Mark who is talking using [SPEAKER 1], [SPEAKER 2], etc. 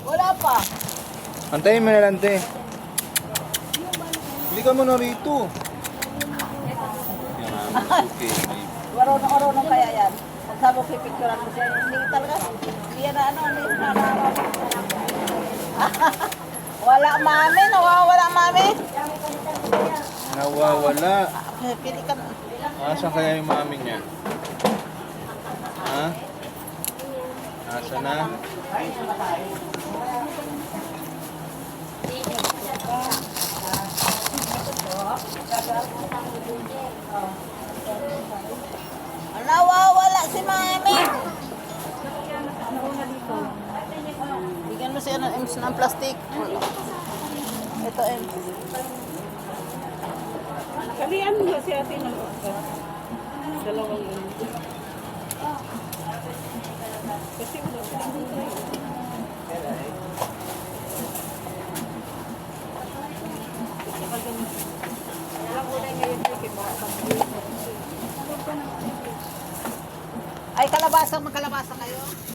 [SPEAKER 1] Wala pa.
[SPEAKER 2] Antayin mo na lang, te. Hindi ka muna rito. Okay.
[SPEAKER 1] Marunong kaya yan. Pag sabi ko pipicturean mo siya, hindi talaga. Hindi yan na ano, hindi na wala mami, nawawala mami.
[SPEAKER 2] Nawawala.
[SPEAKER 1] Pili ka na.
[SPEAKER 2] Asan kaya yung mami niya? Ha? Asa na?
[SPEAKER 1] Nawawala si mami. Bigyan mo siya ng Ems ng plastic. Ito Ems.
[SPEAKER 3] Kalian mo si ate ng dalawang yun. Kasi wala silang buhay.
[SPEAKER 1] Ay, kalabasa, magkalabasa kayo.